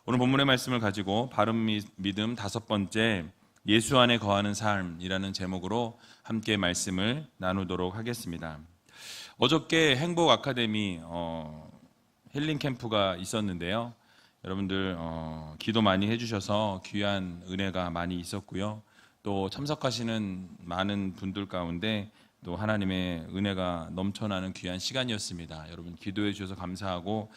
오늘 본문의 말씀을 가지고 바른 믿음 5번째 예수 안에 거하는 삶이라는 제목으로 함께 말씀을 나누도록 하겠습니다. 어저께 행복 아카데미 힐링 캠프가 있었는데요. 여러분들 기도 많이 해주셔서 귀한 은혜가 많이 있었고요. 또 참석하시는 많은 분들 가운데 또 하나님의 은혜가 넘쳐나는 귀한 시간이었습니다. 여러분 기도해 주셔서 감사하고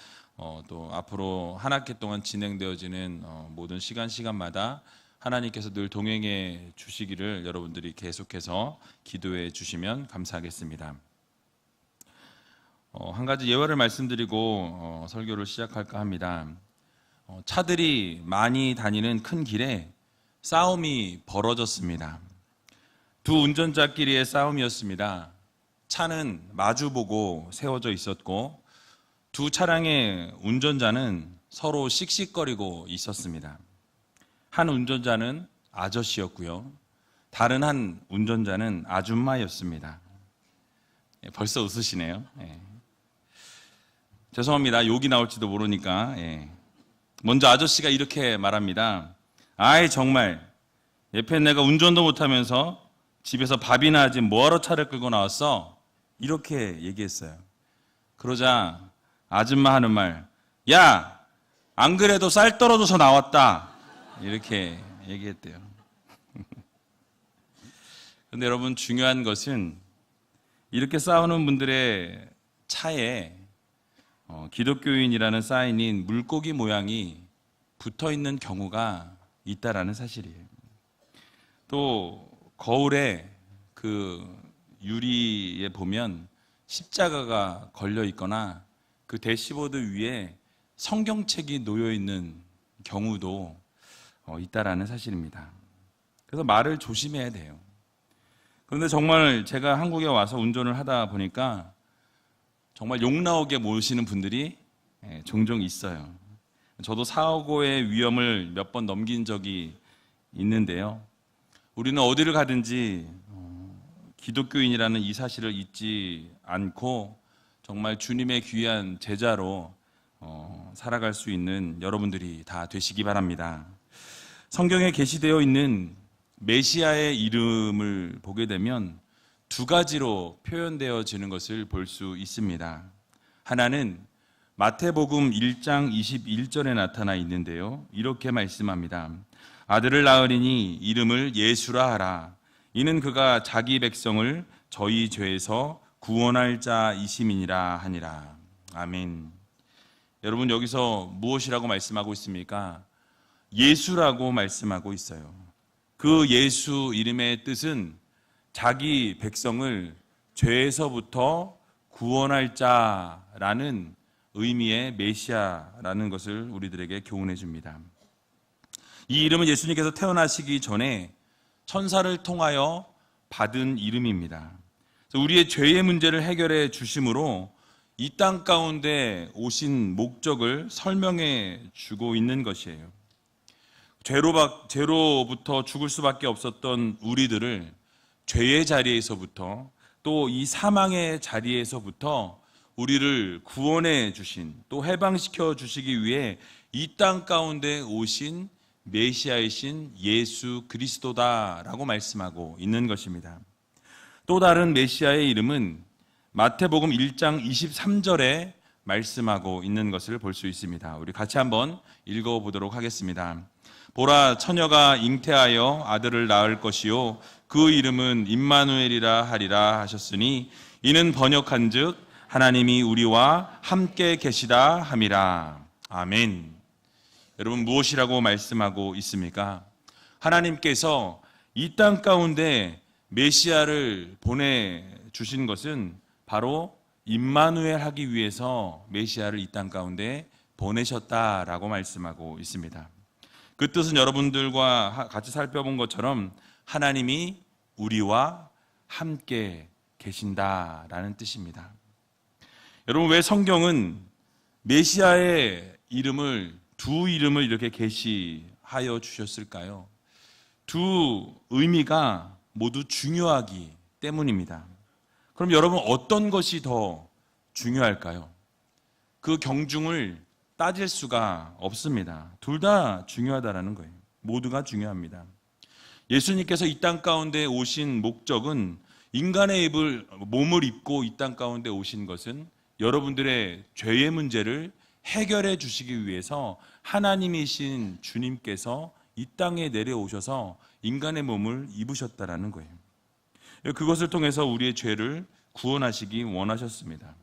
또 앞으로 한 학기 동안 진행되어지는 모든 시간마다 하나님께서 늘 동행해 주시기를 여러분들이 계속해서 기도해 주시면 감사하겠습니다. 한 가지 예화를 말씀드리고 설교를 시작할까 합니다. 차들이 많이 다니는 큰 길에 싸움이 벌어졌습니다. 두 운전자끼리의 싸움이었습니다. 차는 마주보고 세워져 있었고 두 차량의 운전자는 서로 씩씩거리고 있었습니다. 한 운전자는 아저씨였고요. 다른 한 운전자는 아줌마였습니다. 벌써 웃으시네요. 죄송합니다. 욕이 나올지도 모르니까. 먼저 아저씨가 이렇게 말합니다. 아이 정말 옆에 내가 운전도 못하면서 집에서 밥이나 하지 뭐하러 차를 끌고 나왔어? 이렇게 얘기했어요. 그러자 아줌마 하는 말, 야, 안 그래도 쌀 떨어져서 나왔다. 이렇게 얘기했대요. 그런데 여러분 중요한 것은 이렇게 싸우는 분들의 차에 기독교인이라는 사인인 물고기 모양이 붙어 있는 경우가 있다라는 사실이에요. 또 거울에 그 유리에 보면 십자가가 걸려 있거나 그 대시보드 위에 성경책이 놓여 있는 경우도 있다라는 사실입니다. 그래서 말을 조심해야 돼요. 그런데 정말 제가 한국에 와서 운전을 하다 보니까 정말 욕 나오게 모시는 분들이 종종 있어요. 저도 사고의 위험을 몇 번 넘긴 적이 있는데요. 우리는 어디를 가든지 기독교인이라는 이 사실을 잊지 않고 정말 주님의 귀한 제자로 살아갈 수 있는 여러분들이 다 되시기 바랍니다. 성경에 게시되어 있는 메시아의 이름을 보게 되면 두 가지로 표현되어지는 것을 볼 수 있습니다. 하나는 마태복음 1장 21절에 나타나 있는데요. 이렇게 말씀합니다. 아들을 낳으리니 이름을 예수라 하라. 이는 그가 자기 백성을 저희 죄에서 구원할 자이심이니라 하니라. 아멘. 여러분 여기서 무엇이라고 말씀하고 있습니까? 예수라고 말씀하고 있어요. 그 예수 이름의 뜻은 자기 백성을 죄에서부터 구원할 자라는 의미의 메시아라는 것을 우리들에게 교훈해 줍니다. 이 이름은 예수님께서 태어나시기 전에 천사를 통하여 받은 이름입니다. 우리의 죄의 문제를 해결해 주심으로 이 땅 가운데 오신 목적을 설명해 주고 있는 것이에요. 죄로부터 죽을 수밖에 없었던 우리들을 죄의 자리에서부터 또 이 사망의 자리에서부터 우리를 구원해 주신 또 해방시켜 주시기 위해 이 땅 가운데 오신 메시아이신 예수 그리스도다라고 말씀하고 있는 것입니다. 또 다른 메시아의 이름은 마태복음 1장 23절에 말씀하고 있는 것을 볼 수 있습니다. 우리 같이 한번 읽어보도록 하겠습니다. 보라, 처녀가 잉태하여 아들을 낳을 것이요 그 이름은 임마누엘이라 하리라 하셨으니 이는 번역한즉 하나님이 우리와 함께 계시다 함이라. 아멘. 여러분 무엇이라고 말씀하고 있습니까? 하나님께서 이 땅 가운데 메시아를 보내주신 것은 바로 임마누엘 하기 위해서 메시아를 이 땅 가운데 보내셨다라고 말씀하고 있습니다. 그 뜻은 여러분들과 같이 살펴본 것처럼 하나님이 우리와 함께 계신다라는 뜻입니다. 여러분 왜 성경은 메시아의 두 이름을 이렇게 계시하여 주셨을까요? 두 의미가 모두 중요하기 때문입니다. 그럼 여러분 어떤 것이 더 중요할까요? 그 경중을 따질 수가 없습니다. 둘 다 중요하다라는 거예요. 모두가 중요합니다. 예수님께서 이 땅 가운데 오신 목적은 인간의 몸을 입고 이 땅 가운데 오신 것은 여러분들의 죄의 문제를 해결해 주시기 위해서 하나님이신 주님께서 이 땅에 내려오셔서 인간의 몸을 입으셨다라는 거예요. 그것을 통해서 우리의 죄를 구원하시기 원하셨습니다.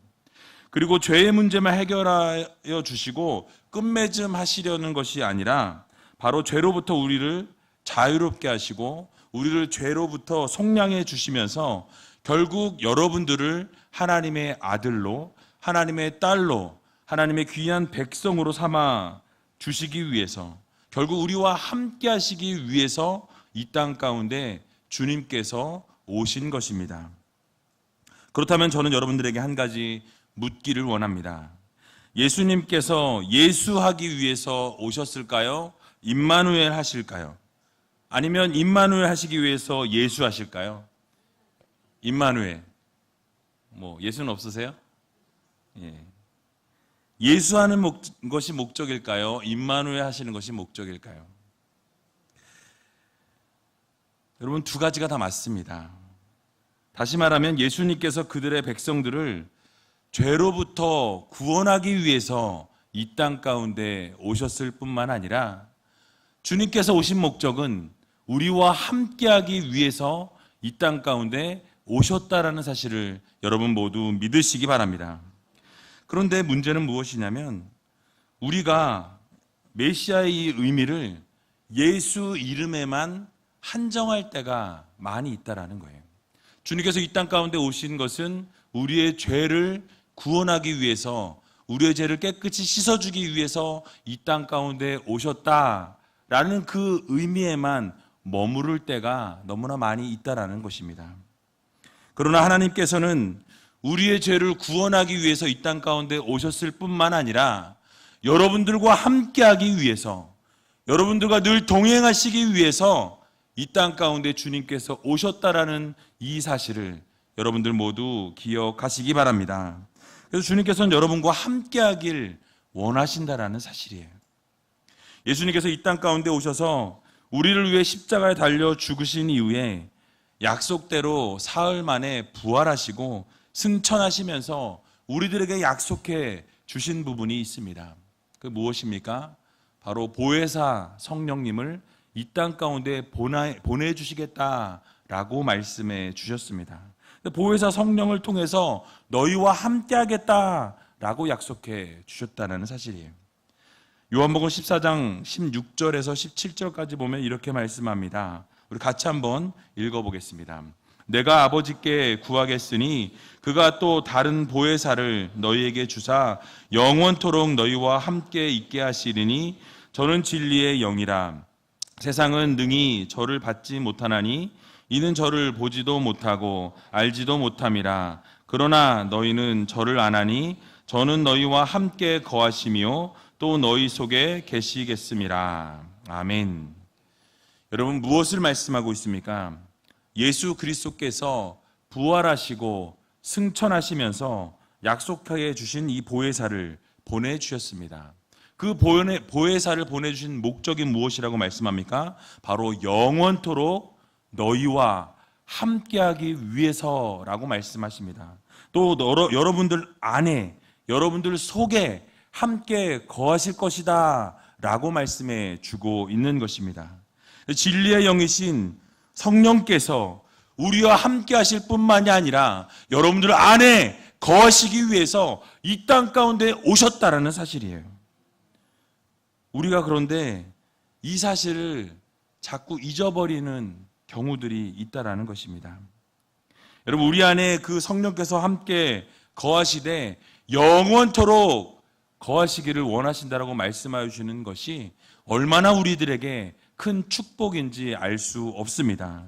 그리고 죄의 문제만 해결하여 주시고 끝맺음 하시려는 것이 아니라 바로 죄로부터 우리를 자유롭게 하시고 우리를 죄로부터 속량해 주시면서 결국 여러분들을 하나님의 아들로, 하나님의 딸로, 하나님의 귀한 백성으로 삼아 주시기 위해서, 결국 우리와 함께 하시기 위해서 이 땅 가운데 주님께서 오신 것입니다. 그렇다면 저는 여러분들에게 한 가지 묻기를 원합니다. 예수님께서 예수하기 위해서 오셨을까요? 임마누엘 하실까요? 아니면 임마누엘 하시기 위해서 예수 하실까요? 임마누엘. 예수는 없으세요? 예. 예수하는 것이 목적일까요? 임마누엘 하시는 것이 목적일까요? 여러분, 두 가지가 다 맞습니다. 다시 말하면 예수님께서 그들의 백성들을 죄로부터 구원하기 위해서 이 땅 가운데 오셨을 뿐만 아니라 주님께서 오신 목적은 우리와 함께하기 위해서 이 땅 가운데 오셨다라는 사실을 여러분 모두 믿으시기 바랍니다. 그런데 문제는 무엇이냐면 우리가 메시아의 이 의미를 예수 이름에만 한정할 때가 많이 있다라는 거예요. 주님께서 이 땅 가운데 오신 것은 우리의 죄를 구원하기 위해서, 우리의 죄를 깨끗이 씻어주기 위해서 이 땅 가운데 오셨다라는 그 의미에만 머무를 때가 너무나 많이 있다라는 것입니다. 그러나 하나님께서는 우리의 죄를 구원하기 위해서 이 땅 가운데 오셨을 뿐만 아니라 여러분들과 함께하기 위해서, 여러분들과 늘 동행하시기 위해서 이 땅 가운데 주님께서 오셨다라는 이 사실을 여러분들 모두 기억하시기 바랍니다. 그래서 주님께서는 여러분과 함께하길 원하신다라는 사실이에요. 예수님께서 이 땅 가운데 오셔서 우리를 위해 십자가에 달려 죽으신 이후에 약속대로 사흘 만에 부활하시고 승천하시면서 우리들에게 약속해 주신 부분이 있습니다. 그 무엇입니까? 바로 보혜사 성령님을 이 땅 가운데 보내주시겠다라고 말씀해 주셨습니다. 보혜사 성령을 통해서 너희와 함께하겠다라고 약속해 주셨다는 사실이에요. 요한복음 14장 16절에서 17절까지 보면 이렇게 말씀합니다. 우리 같이 한번 읽어보겠습니다. 내가 아버지께 구하겠으니 그가 또 다른 보혜사를 너희에게 주사 영원토록 너희와 함께 있게 하시리니 저는 진리의 영이라. 세상은 능히 저를 받지 못하나니 이는 저를 보지도 못하고 알지도 못함이라. 그러나 너희는 저를 아나니 저는 너희와 함께 거하시며 또 너희 속에 계시겠음이라. 아멘. 여러분, 무엇을 말씀하고 있습니까? 예수 그리스도께서 부활하시고 승천하시면서 약속하게 주신 이 보혜사를 보내주셨습니다. 그 보혜사를 보내주신 목적이 무엇이라고 말씀합니까? 바로 영원토록 너희와 함께하기 위해서라고 말씀하십니다. 또 여러분들 안에, 여러분들 속에 함께 거하실 것이다 라고 말씀해 주고 있는 것입니다. 진리의 영이신 성령께서 우리와 함께 하실 뿐만이 아니라 여러분들 안에 거하시기 위해서 이 땅 가운데 오셨다라는 사실이에요. 우리가 그런데 이 사실을 자꾸 잊어버리는 경우들이 있다라는 것입니다. 여러분, 우리 안에 그 성령께서 함께 거하시되 영원토록 거하시기를 원하신다라고 말씀하여 주시는 것이 얼마나 우리들에게 큰 축복인지 알 수 없습니다.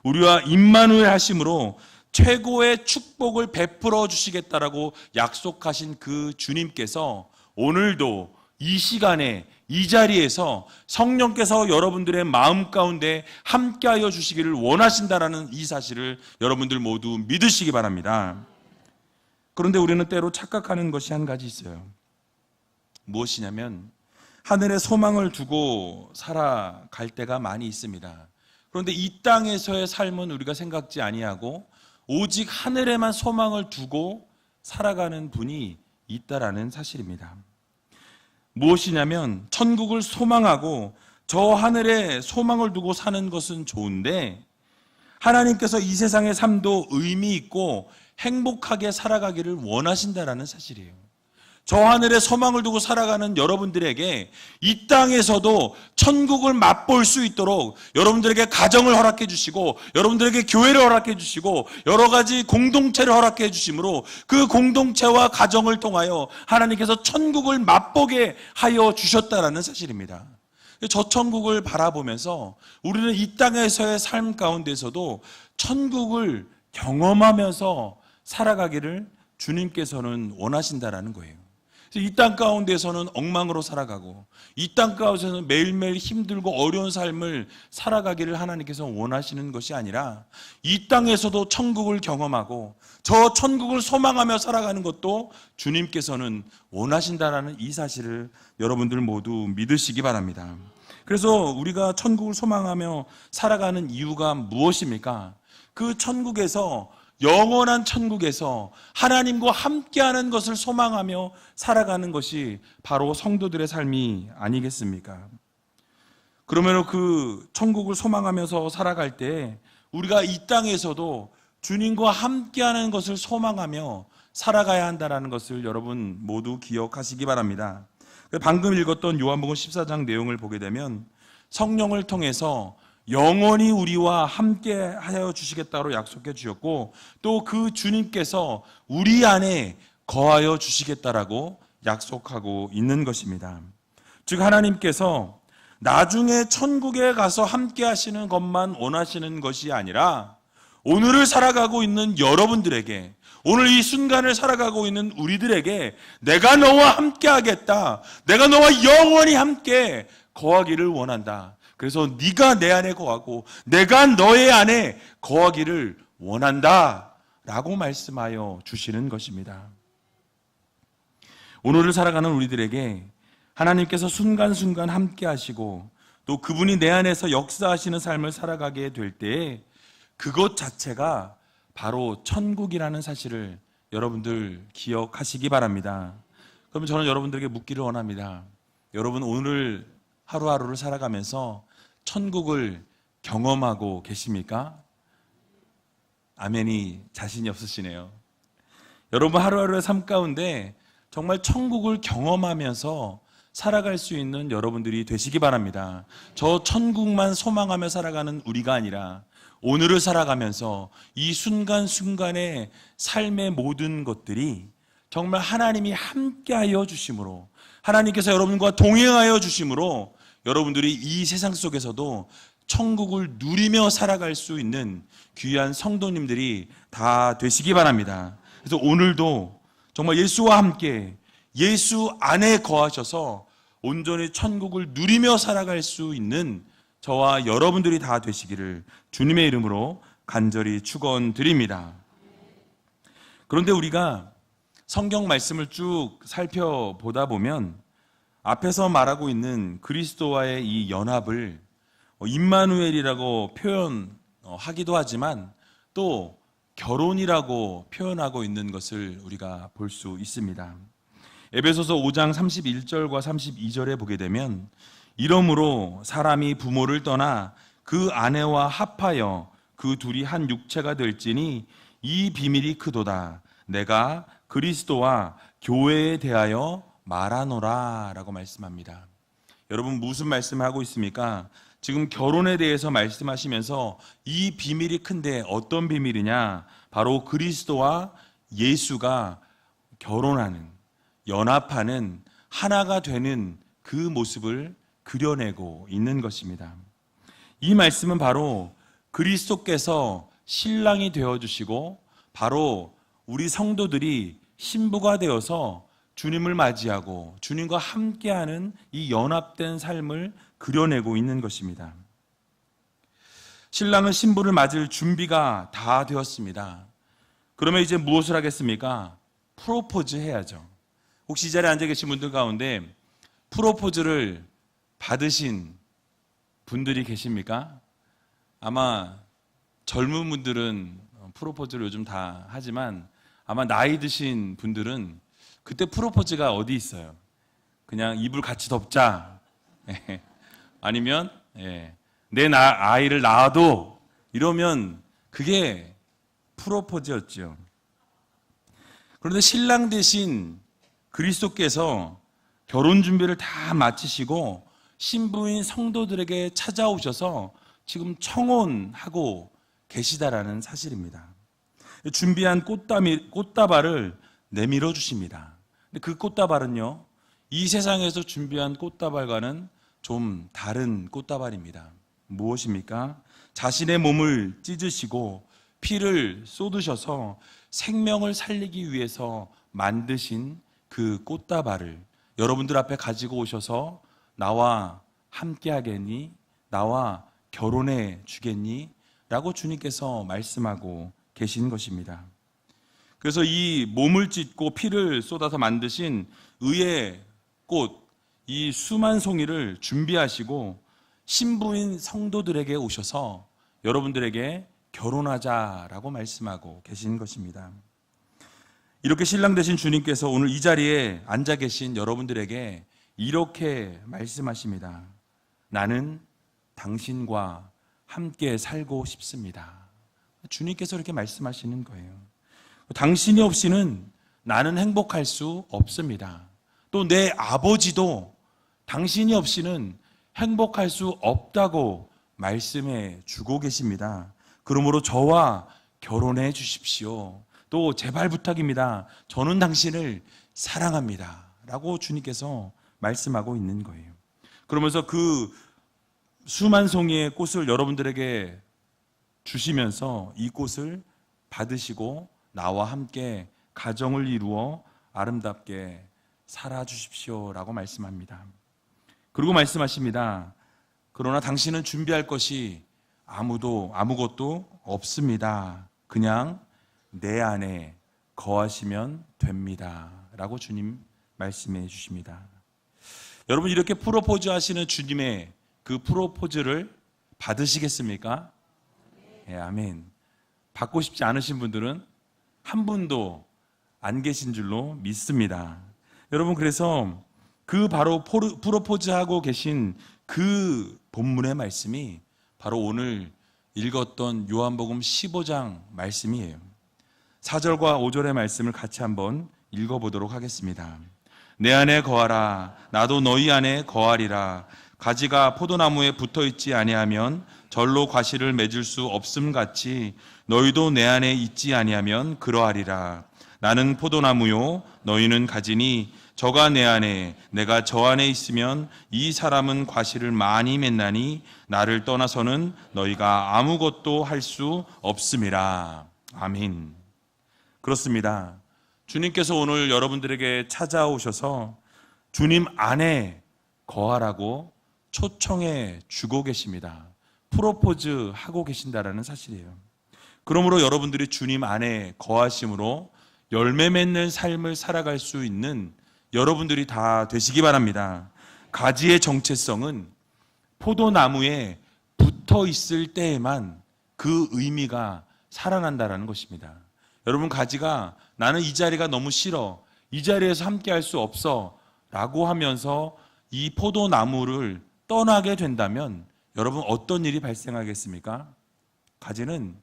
우리와 임마누엘 하심으로 최고의 축복을 베풀어 주시겠다라고 약속하신 그 주님께서 오늘도 이 시간에 이 자리에서 성령께서 여러분들의 마음 가운데 함께하여 주시기를 원하신다라는 이 사실을 여러분들 모두 믿으시기 바랍니다. 그런데 우리는 때로 착각하는 것이 한 가지 있어요. 무엇이냐면 하늘에 소망을 두고 살아갈 때가 많이 있습니다. 그런데 이 땅에서의 삶은 우리가 생각지 아니하고 오직 하늘에만 소망을 두고 살아가는 분이 있다라는 사실입니다. 무엇이냐면 천국을 소망하고 저 하늘에 소망을 두고 사는 것은 좋은데 하나님께서 이 세상의 삶도 의미 있고 행복하게 살아가기를 원하신다라는 사실이에요. 저 하늘에 소망을 두고 살아가는 여러분들에게 이 땅에서도 천국을 맛볼 수 있도록 여러분들에게 가정을 허락해 주시고 여러분들에게 교회를 허락해 주시고 여러 가지 공동체를 허락해 주심으로 그 공동체와 가정을 통하여 하나님께서 천국을 맛보게 하여 주셨다라는 사실입니다. 저 천국을 바라보면서 우리는 이 땅에서의 삶 가운데서도 천국을 경험하면서 살아가기를 주님께서는 원하신다라는 거예요. 이 땅 가운데서는 엉망으로 살아가고 이 땅 가운데서는 매일매일 힘들고 어려운 삶을 살아가기를 하나님께서 원하시는 것이 아니라 이 땅에서도 천국을 경험하고 저 천국을 소망하며 살아가는 것도 주님께서는 원하신다라는 이 사실을 여러분들 모두 믿으시기 바랍니다. 그래서 우리가 천국을 소망하며 살아가는 이유가 무엇입니까? 그 천국에서 영원한 천국에서 하나님과 함께하는 것을 소망하며 살아가는 것이 바로 성도들의 삶이 아니겠습니까? 그러면 그 천국을 소망하면서 살아갈 때 우리가 이 땅에서도 주님과 함께하는 것을 소망하며 살아가야 한다는 것을 여러분 모두 기억하시기 바랍니다. 방금 읽었던 요한복음 14장 내용을 보게 되면 성령을 통해서 영원히 우리와 함께 하여 주시겠다고 약속해 주셨고 또 그 주님께서 우리 안에 거하여 주시겠다라고 약속하고 있는 것입니다. 즉 하나님께서 나중에 천국에 가서 함께 하시는 것만 원하시는 것이 아니라 오늘을 살아가고 있는 여러분들에게 오늘 이 순간을 살아가고 있는 우리들에게 내가 너와 함께 하겠다. 내가 너와 영원히 함께 거하기를 원한다. 그래서 네가 내 안에 거하고 내가 너의 안에 거하기를 원한다 라고 말씀하여 주시는 것입니다. 오늘을 살아가는 우리들에게 하나님께서 순간순간 함께 하시고 또 그분이 내 안에서 역사하시는 삶을 살아가게 될 때에 그것 자체가 바로 천국이라는 사실을 여러분들 기억하시기 바랍니다. 그럼 저는 여러분들에게 묻기를 원합니다. 여러분 오늘 하루하루를 살아가면서 천국을 경험하고 계십니까? 아멘이 자신이 없으시네요. 여러분 하루하루의 삶 가운데 정말 천국을 경험하면서 살아갈 수 있는 여러분들이 되시기 바랍니다. 저 천국만 소망하며 살아가는 우리가 아니라 오늘을 살아가면서 이 순간순간의 삶의 모든 것들이 정말 하나님이 함께하여 주심으로 하나님께서 여러분과 동행하여 주심으로 여러분들이 이 세상 속에서도 천국을 누리며 살아갈 수 있는 귀한 성도님들이 다 되시기 바랍니다. 그래서 오늘도 정말 예수와 함께 예수 안에 거하셔서 온전히 천국을 누리며 살아갈 수 있는 저와 여러분들이 다 되시기를 주님의 이름으로 간절히 축원드립니다. 그런데 우리가 성경 말씀을 쭉 살펴보다 보면 앞에서 말하고 있는 그리스도와의 이 연합을 임마누엘이라고 표현하기도 하지만 또 결혼이라고 표현하고 있는 것을 우리가 볼 수 있습니다. 에베소서 5장 31절과 32절에 보게 되면 이러므로 사람이 부모를 떠나 그 아내와 합하여 그 둘이 한 육체가 될지니 이 비밀이 크도다. 내가 그리스도와 교회에 대하여 말하노라 라고 말씀합니다. 여러분 무슨 말씀을 하고 있습니까? 지금 결혼에 대해서 말씀하시면서 이 비밀이 큰데 어떤 비밀이냐? 바로 그리스도와 예수가 결혼하는, 연합하는, 하나가 되는 그 모습을 그려내고 있는 것입니다. 이 말씀은 바로 그리스도께서 신랑이 되어주시고 바로 우리 성도들이 신부가 되어서 주님을 맞이하고 주님과 함께하는 이 연합된 삶을 그려내고 있는 것입니다. 신랑은 신부를 맞을 준비가 다 되었습니다. 그러면 이제 무엇을 하겠습니까? 프로포즈 해야죠. 혹시 이 자리에 앉아 계신 분들 가운데 프로포즈를 받으신 분들이 계십니까? 아마 젊은 분들은 프로포즈를 요즘 다 하지만 아마 나이 드신 분들은 그때 프로포즈가 어디 있어요? 그냥 이불 같이 덮자. 아니면 내 아이를 낳아도 이러면 그게 프로포즈였죠. 그런데 신랑 대신 그리스도께서 결혼 준비를 다 마치시고 신부인 성도들에게 찾아오셔서 지금 청혼하고 계시다라는 사실입니다. 준비한 꽃다발을 내밀어 주십니다. 근데 그 꽃다발은요, 이 세상에서 준비한 꽃다발과는 좀 다른 꽃다발입니다. 무엇입니까? 자신의 몸을 찢으시고 피를 쏟으셔서 생명을 살리기 위해서 만드신 그 꽃다발을 여러분들 앞에 가지고 오셔서 나와 함께 하겠니? 나와 결혼해 주겠니? 라고 주님께서 말씀하고 계신 것입니다. 그래서 이 몸을 찢고 피를 쏟아서 만드신 의의 꽃, 이 수만 송이를 준비하시고 신부인 성도들에게 오셔서 여러분들에게 결혼하자라고 말씀하고 계신 것입니다. 이렇게 신랑 되신 주님께서 오늘 이 자리에 앉아 계신 여러분들에게 이렇게 말씀하십니다. 나는 당신과 함께 살고 싶습니다. 주님께서 이렇게 말씀하시는 거예요. 당신이 없이는 나는 행복할 수 없습니다. 또 내 아버지도 당신이 없이는 행복할 수 없다고 말씀해 주고 계십니다. 그러므로 저와 결혼해 주십시오. 또 제발 부탁입니다. 저는 당신을 사랑합니다. 라고 주님께서 말씀하고 있는 거예요. 그러면서 그 수만 송이의 꽃을 여러분들에게 주시면서 이 꽃을 받으시고 나와 함께 가정을 이루어 아름답게 살아주십시오 라고 말씀합니다. 그리고 말씀하십니다. 그러나 당신은 준비할 것이 아무것도 없습니다. 그냥 내 안에 거하시면 됩니다 라고 주님 말씀해 주십니다. 여러분, 이렇게 프로포즈 하시는 주님의 그 프로포즈를 받으시겠습니까? 아멘. 받고 싶지 않으신 분들은 한 분도 안 계신 줄로 믿습니다. 여러분, 그래서 그 바로 프로포즈하고 계신 그 본문의 말씀이 바로 오늘 읽었던 요한복음 15장 말씀이에요. 4절과 5절의 말씀을 같이 한번 읽어보도록 하겠습니다. 내 안에 거하라. 나도 너희 안에 거하리라. 가지가 포도나무에 붙어있지 아니하면 절로 과실을 맺을 수 없음 같이 너희도 내 안에 있지 아니하면 그러하리라. 나는 포도나무요 너희는 가지니 저가 내 안에 내가 저 안에 있으면 이 사람은 과실을 많이 맺나니 나를 떠나서는 너희가 아무것도 할 수 없음이라. 아멘. 그렇습니다. 주님께서 오늘 여러분들에게 찾아오셔서 주님 안에 거하라고 초청해 주고 계십니다. 프로포즈 하고 계신다라는 사실이에요. 그러므로 여러분들이 주님 안에 거하심으로 열매 맺는 삶을 살아갈 수 있는 여러분들이 다 되시기 바랍니다. 가지의 정체성은 포도나무에 붙어 있을 때에만 그 의미가 살아난다라는 것입니다. 여러분, 가지가 나는 이 자리가 너무 싫어, 이 자리에서 함께 할 수 없어 라고 하면서 이 포도나무를 떠나게 된다면 여러분, 어떤 일이 발생하겠습니까? 가지는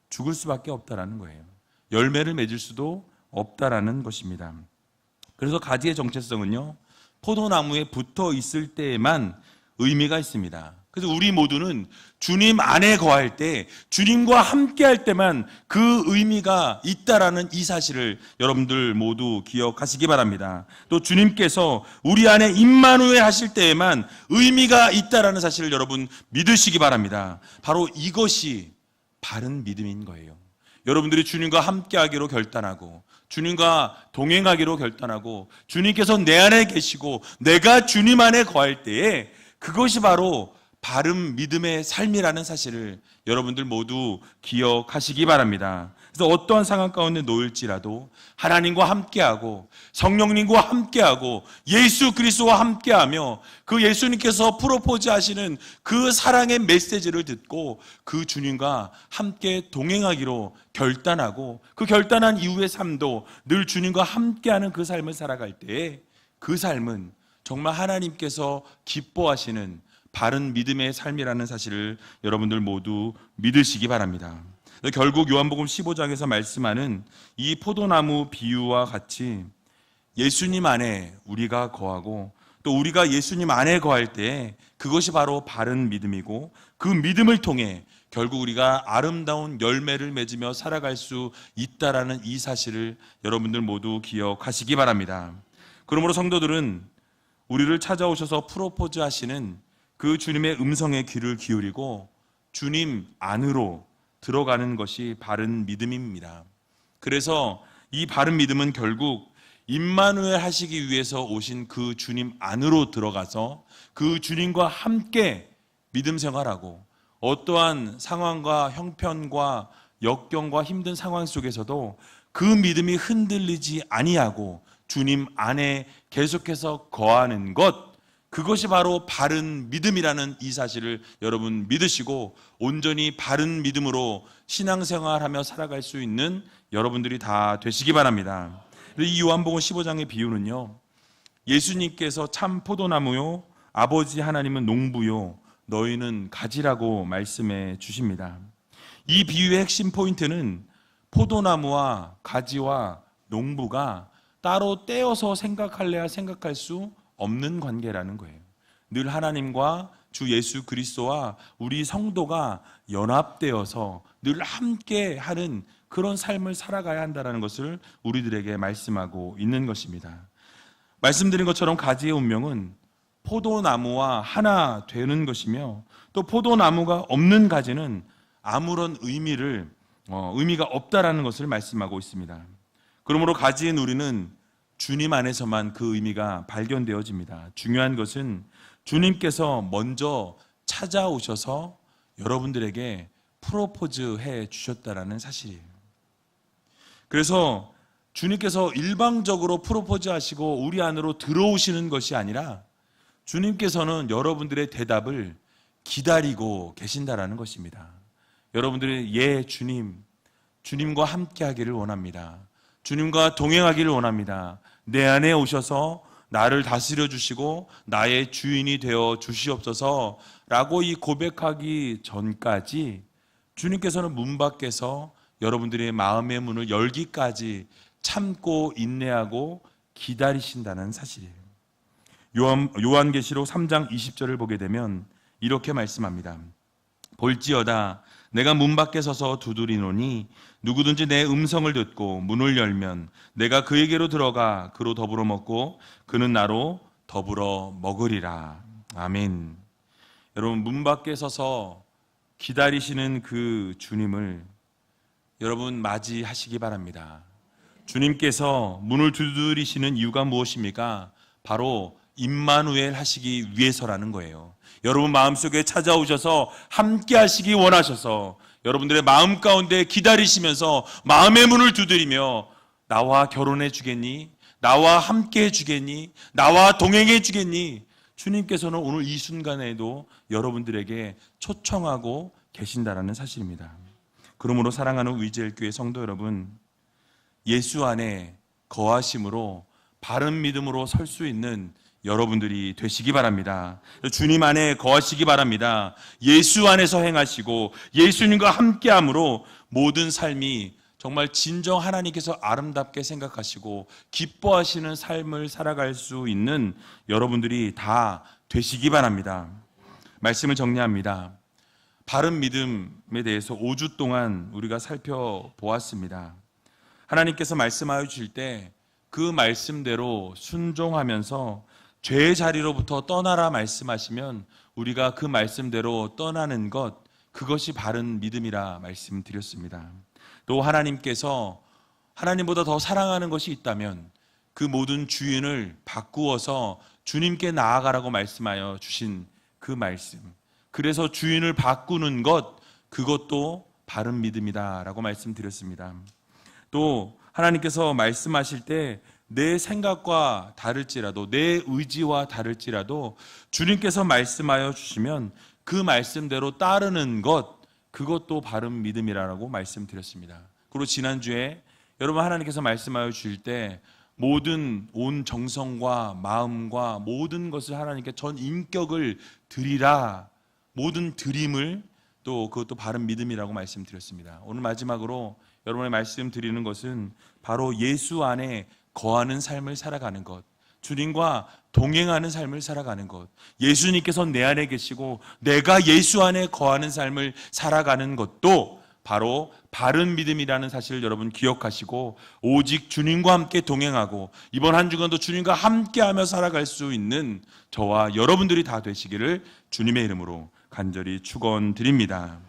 죽을 수밖에 없다라는 거예요. 열매를 맺을 수도 없다라는 것입니다. 그래서 가지의 정체성은요, 포도나무에 붙어 있을 때에만 의미가 있습니다. 그래서 우리 모두는 주님 안에 거할 때, 주님과 함께 할 때만 그 의미가 있다라는 이 사실을 여러분들 모두 기억하시기 바랍니다. 또 주님께서 우리 안에 임마누엘 하실 때에만 의미가 있다라는 사실을 여러분 믿으시기 바랍니다. 바로 이것이 바른 믿음인 거예요. 여러분들이 주님과 함께하기로 결단하고 주님과 동행하기로 결단하고 주님께서 내 안에 계시고 내가 주님 안에 거할 때에 그것이 바로 바른 믿음의 삶이라는 사실을 여러분들 모두 기억하시기 바랍니다. 그래서 어떠한 상황 가운데 놓일지라도 하나님과 함께하고 성령님과 함께하고 예수 그리스도와 함께하며 그 예수님께서 프로포즈 하시는 그 사랑의 메시지를 듣고 그 주님과 함께 동행하기로 결단하고 그 결단한 이후의 삶도 늘 주님과 함께하는 그 삶을 살아갈 때에 그 삶은 정말 하나님께서 기뻐하시는 바른 믿음의 삶이라는 사실을 여러분들 모두 믿으시기 바랍니다. 결국 요한복음 15장에서 말씀하는 이 포도나무 비유와 같이 예수님 안에 우리가 거하고 또 우리가 예수님 안에 거할 때 그것이 바로 바른 믿음이고 그 믿음을 통해 결국 우리가 아름다운 열매를 맺으며 살아갈 수 있다라는 이 사실을 여러분들 모두 기억하시기 바랍니다. 그러므로 성도들은 우리를 찾아오셔서 프로포즈 하시는 그 주님의 음성에 귀를 기울이고 주님 안으로 들어가는 것이 바른 믿음입니다. 그래서 이 바른 믿음은 결국 임마누엘 하시기 위해서 오신 그 주님 안으로 들어가서 그 주님과 함께 믿음 생활하고 어떠한 상황과 형편과 역경과 힘든 상황 속에서도 그 믿음이 흔들리지 아니하고 주님 안에 계속해서 거하는 것, 그것이 바로 바른 믿음이라는 이 사실을 여러분 믿으시고 온전히 바른 믿음으로 신앙생활하며 살아갈 수 있는 여러분들이 다 되시기 바랍니다. 이 요한복음 15장의 비유는요, 예수님께서 참 포도나무요 아버지 하나님은 농부요 너희는 가지라고 말씀해 주십니다. 이 비유의 핵심 포인트는 포도나무와 가지와 농부가 따로 떼어서 생각할래야 생각할 수 없는 관계라는 거예요. 늘 하나님과 주 예수 그리스도와 우리 성도가 연합되어서 늘 함께 하는 그런 삶을 살아가야 한다는 것을 우리들에게 말씀하고 있는 것입니다. 말씀드린 것처럼 가지의 운명은 포도나무와 하나 되는 것이며 또 포도나무가 없는 가지는 아무런 의미가 없다라는 것을 말씀하고 있습니다. 그러므로 가지인 우리는 주님 안에서만 그 의미가 발견되어집니다. 중요한 것은 주님께서 먼저 찾아오셔서 여러분들에게 프로포즈 해 주셨다라는 사실이에요. 그래서 주님께서 일방적으로 프로포즈 하시고 우리 안으로 들어오시는 것이 아니라 주님께서는 여러분들의 대답을 기다리고 계신다라는 것입니다. 여러분들이 예 주님, 주님과 함께 하기를 원합니다. 주님과 동행하기를 원합니다. 내 안에 오셔서 나를 다스려 주시고 나의 주인이 되어 주시옵소서 라고 이 고백하기 전까지 주님께서는 문 밖에서 여러분들의 마음의 문을 열기까지 참고 인내하고 기다리신다는 사실이에요. 요한계시록 3장 20절을 보게 되면 이렇게 말씀합니다. 볼지어다 내가 문 밖에 서서 두드리노니 누구든지 내 음성을 듣고 문을 열면 내가 그에게로 들어가 그로 더불어 먹고 그는 나로 더불어 먹으리라. 아멘. 여러분 문 밖에 서서 기다리시는 그 주님을 여러분 맞이하시기 바랍니다. 주님께서 문을 두드리시는 이유가 무엇입니까? 바로 임마누엘 하시기 위해서라는 거예요. 여러분 마음속에 찾아오셔서 함께 하시기 원하셔서 여러분들의 마음 가운데 기다리시면서 마음의 문을 두드리며 나와 결혼해 주겠니? 나와 함께 해 주겠니? 나와 동행해 주겠니? 주님께서는 오늘 이 순간에도 여러분들에게 초청하고 계신다라는 사실입니다. 그러므로 사랑하는 위즈엘교회 성도 여러분, 예수 안에 거하심으로 바른 믿음으로 설 수 있는 여러분들이 되시기 바랍니다. 주님 안에 거하시기 바랍니다. 예수 안에서 행하시고 예수님과 함께함으로 모든 삶이 정말 진정 하나님께서 아름답게 생각하시고 기뻐하시는 삶을 살아갈 수 있는 여러분들이 다 되시기 바랍니다. 말씀을 정리합니다. 바른 믿음에 대해서 5주 동안 우리가 살펴보았습니다. 하나님께서 말씀하여 주실 때 그 말씀대로 순종하면서 죄의 자리로부터 떠나라 말씀하시면 우리가 그 말씀대로 떠나는 것, 그것이 바른 믿음이라 말씀드렸습니다. 또 하나님께서 하나님보다 더 사랑하는 것이 있다면 그 모든 주인을 바꾸어서 주님께 나아가라고 말씀하여 주신 그 말씀, 그래서 주인을 바꾸는 것, 그것도 바른 믿음이다라고 말씀드렸습니다. 또 하나님께서 말씀하실 때 내 생각과 다를지라도, 내 의지와 다를지라도 주님께서 말씀하여 주시면 그 말씀대로 따르는 것, 그것도 바른 믿음이라고 말씀드렸습니다. 그리고 지난주에 여러분, 하나님께서 말씀하여 주실 때 모든 온 정성과 마음과 모든 것을 하나님께 전 인격을 드리라, 모든 드림을, 또 그것도 바른 믿음이라고 말씀드렸습니다. 오늘 마지막으로 여러분의 말씀드리는 것은 바로 예수 안에 거하는 삶을 살아가는 것, 주님과 동행하는 삶을 살아가는 것, 예수님께서 내 안에 계시고 내가 예수 안에 거하는 삶을 살아가는 것도 바로 바른 믿음이라는 사실을 여러분 기억하시고, 오직 주님과 함께 동행하고 이번 한 주간도 주님과 함께하며 살아갈 수 있는 저와 여러분들이 다 되시기를 주님의 이름으로 간절히 축원드립니다.